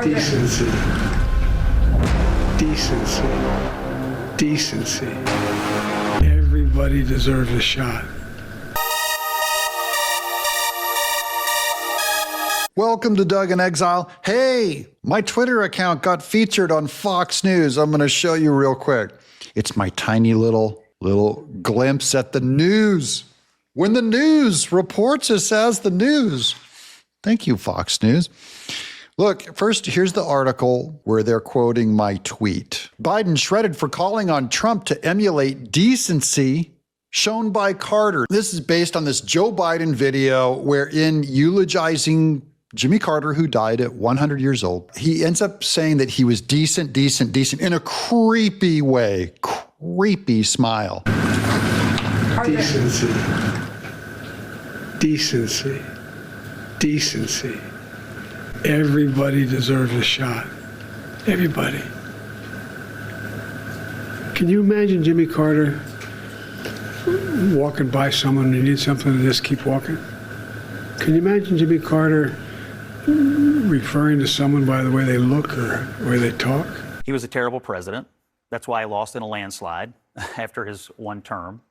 Decency. Decency. Decency. Everybody deserves a shot. Welcome to Doug in Exile. Hey, my Twitter account got featured on Fox News. I'm going to show you real quick. It's my tiny little glimpse at the news. When the news reports us as the news. Thank you, Fox News. Look, first, here's the article where they're quoting my tweet. Biden shredded for calling on Trump to emulate decency shown by Carter. This is based on this Joe Biden video wherein eulogizing Jimmy Carter, who died at 100 years old, he ends up saying that he was decent in a creepy way, creepy smile. Decency. Decency. Decency. Everybody deserves a shot. Everybody. Can you imagine Jimmy Carter walking by someone and he needs something and just keep walking? Can you imagine Jimmy Carter referring to someone by the way they look or the way they talk? He was a terrible president. That's why he lost in a landslide after his one term.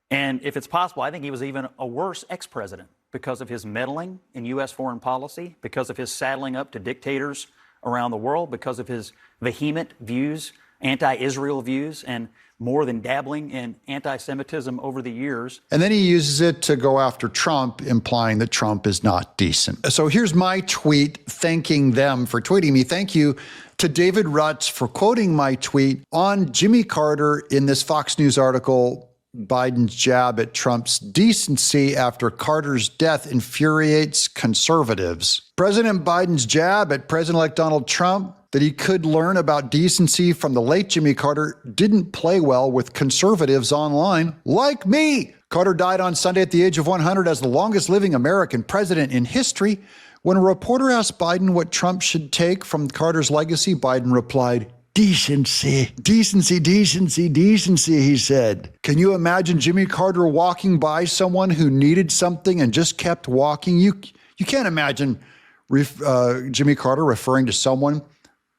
And if it's possible, I think he was even a worse ex-president because of his meddling in U.S. foreign policy, because of his saddling up to dictators around the world, because of his vehement views, anti-Israel views, and more than dabbling in anti-Semitism over the years. And then he uses it to go after Trump, implying that Trump is not decent. So here's my tweet thanking them for tweeting me. Thank you to David Rutz for quoting my tweet on Jimmy Carter in this Fox News article. Biden's jab at Trump's decency after Carter's death infuriates conservatives. President Biden's jab at President-elect Donald Trump that he could learn about decency from the late Jimmy Carter didn't play well with conservatives online like me. Carter died on Sunday at the age of 100 as the longest living American president in history. When a reporter asked Biden what Trump should take from Carter's legacy, Biden replied, "Decency, decency, decency, decency," he said. Can you imagine Jimmy Carter walking by someone who needed something and just kept walking? You can't imagine Jimmy Carter referring to someone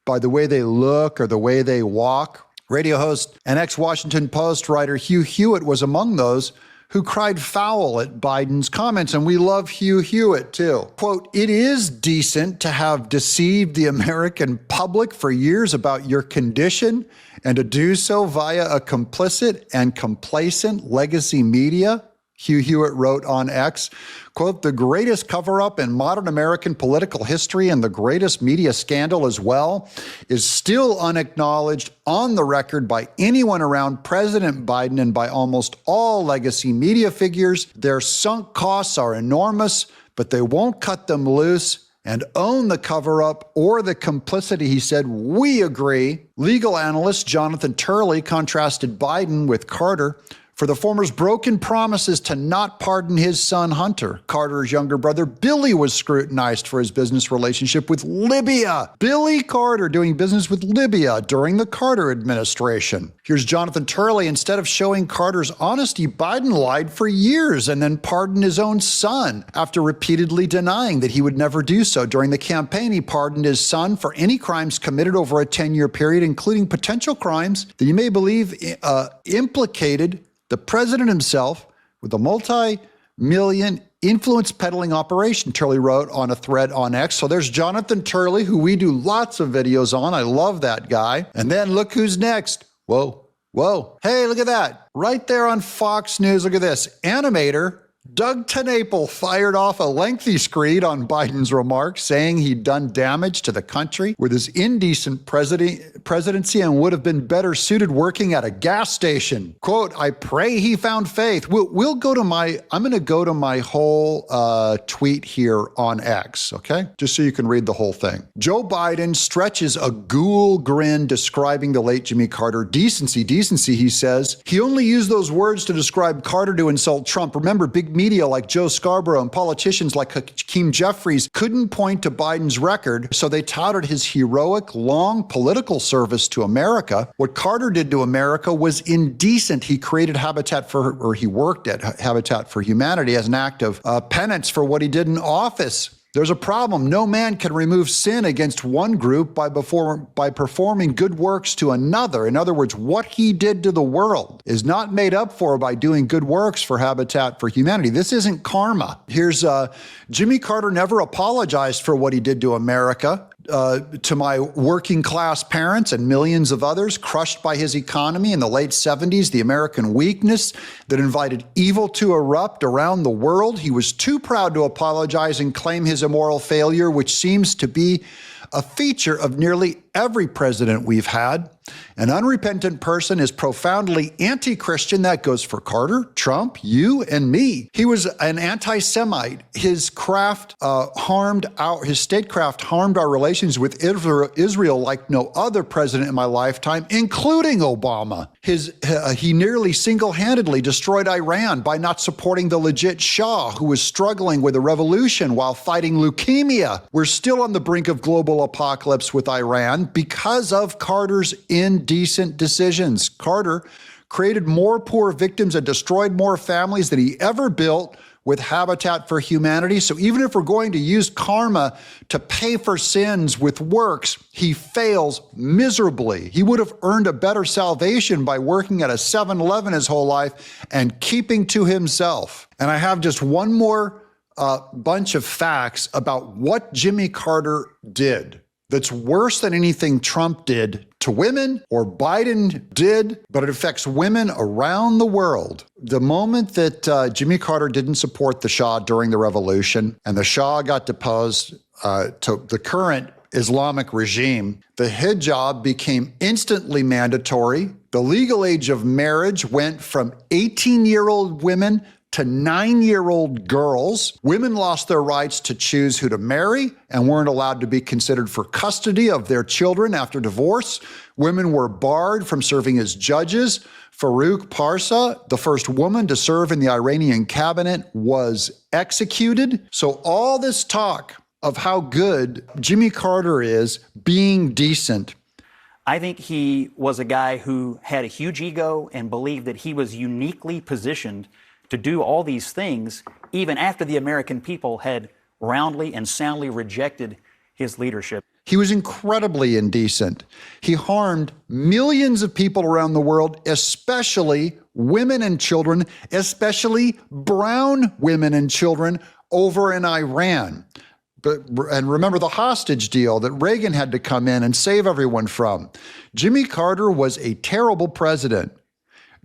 by the way they look or the way they walk. Radio host and ex-Washington Post writer Hugh Hewitt was among those who cried foul at Biden's comments, and we love Hugh Hewitt too. Quote, "It is decent to have deceived the American public for years about your condition and to do so via a complicit and complacent legacy media," Hugh Hewitt wrote on X. Quote, "The greatest cover-up in modern American political history and the greatest media scandal as well is still unacknowledged on the record by anyone around President Biden and by almost all legacy media figures. Their sunk costs are enormous, but they won't cut them loose and own the cover-up or the complicity," he said. "We agree." Legal analyst Jonathan Turley contrasted Biden with Carter for the former's broken promises to not pardon his son Hunter. Carter's younger brother Billy was scrutinized for his business relationship with Libya. Billy Carter doing business with Libya during the Carter administration. Here's Jonathan Turley. Instead of showing Carter's honesty, Biden lied for years and then pardoned his own son after repeatedly denying that he would never do so. During the campaign, he pardoned his son for any crimes committed over a 10-year period, including potential crimes that you may believe implicated the president himself with a multi-million influence peddling operation, Turley wrote on a thread on X. So there's Jonathan Turley, who we do lots of videos on. I love that guy. And then look who's next. Whoa. Hey, look at that. Right there on Fox News. Look at this. Animator Doug TenNapel fired off a lengthy screed on Biden's remarks, saying he'd done damage to the country with his indecent presidency and would have been better suited working at a gas station. Quote, "I pray he found faith." I'm going to go to my whole tweet here on X, okay? Just so you can read the whole thing. Joe Biden stretches a ghoul grin describing the late Jimmy Carter. Decency, he says. He only used those words to describe Carter to insult Trump. Remember, big media like Joe Scarborough and politicians like Hakeem Jeffries couldn't point to Biden's record, so they touted his heroic, long political service to America. What Carter did to America was indecent. He created he worked at Habitat for Humanity as an act of penance for what he did in office. There's a problem. No man can remove sin against one group by performing good works to another. In other words, what he did to the world is not made up for by doing good works for Habitat for Humanity. This isn't karma. Here's Jimmy Carter never apologized for what he did to America. To my working class parents and millions of others crushed by his economy in the late 70s, the American weakness that invited evil to erupt around the world, he was too proud to apologize and claim his immoral failure, which seems to be a feature of nearly every president we've had. An unrepentant person is profoundly anti-Christian. That goes for Carter, Trump, you, and me. He was an anti-Semite. His statecraft harmed our relations with Israel like no other president in my lifetime, including Obama. He nearly single-handedly destroyed Iran by not supporting the legit Shah, who was struggling with a revolution while fighting leukemia. We're still on the brink of global apocalypse with Iran because of Carter's indecent decisions. Carter created more poor victims and destroyed more families than he ever built with Habitat for Humanity. So even if we're going to use karma to pay for sins with works, he fails miserably. He would have earned a better salvation by working at a 7-Eleven his whole life and keeping to himself. And I have just one more bunch of facts about what Jimmy Carter did that's worse than anything Trump did to women or Biden did, but it affects women around the world. The moment that Jimmy Carter didn't support the Shah during the revolution and the Shah got deposed to the current Islamic regime, the hijab became instantly mandatory. The legal age of marriage went from 18-year-old women to 9-year-old girls. Women lost their rights to choose who to marry and weren't allowed to be considered for custody of their children after divorce. Women were barred from serving as judges. Farouk Parsa, the first woman to serve in the Iranian cabinet, was executed. So all this talk of how good Jimmy Carter is being decent. I think he was a guy who had a huge ego and believed that he was uniquely positioned to do all these things, even after the American people had roundly and soundly rejected his leadership. He was incredibly indecent. He harmed millions of people around the world, especially women and children, especially brown women and children over in Iran. And remember the hostage deal that Reagan had to come in and save everyone from. Jimmy Carter was a terrible president.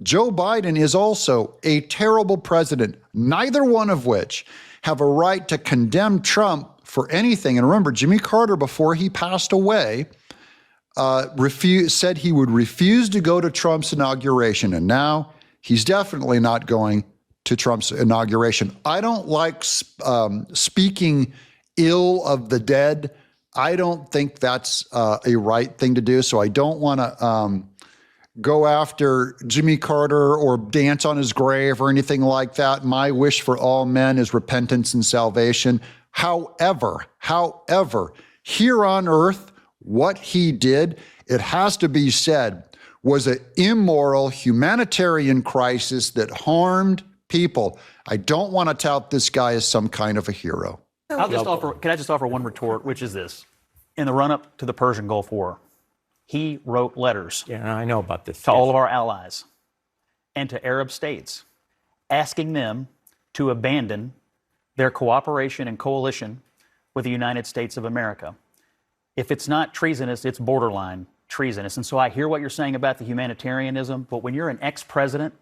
Joe Biden is also a terrible president, neither one of which have a right to condemn Trump for anything. And remember, Jimmy Carter, before he passed away, said he would refuse to go to Trump's inauguration. And now he's definitely not going to Trump's inauguration. I don't like speaking ill of the dead. I don't think that's a right thing to do. So I don't want to go after Jimmy Carter or dance on his grave or anything like that. My wish for all men is repentance and salvation. However, here on earth, what he did, it has to be said, was an immoral humanitarian crisis that harmed people. I don't want to tout this guy as some kind of a hero. Can I just offer one retort, which is this. In the run-up to the Persian Gulf War, he wrote letters I know about this. to all of our allies and to Arab states, asking them to abandon their cooperation and coalition with the United States of America. If it's not treasonous, it's borderline treasonous. And so I hear what you're saying about the humanitarianism, but when you're an ex-president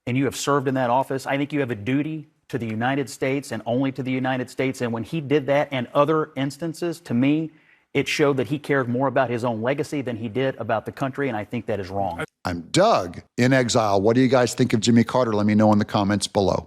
and you have served in that office, I think you have a duty to the United States and only to the United States. And when he did that and other instances, to me, it showed that he cared more about his own legacy than he did about the country, and I think that is wrong. I'm Doug in Exile. What do you guys think of Jimmy Carter? Let me know in the comments below.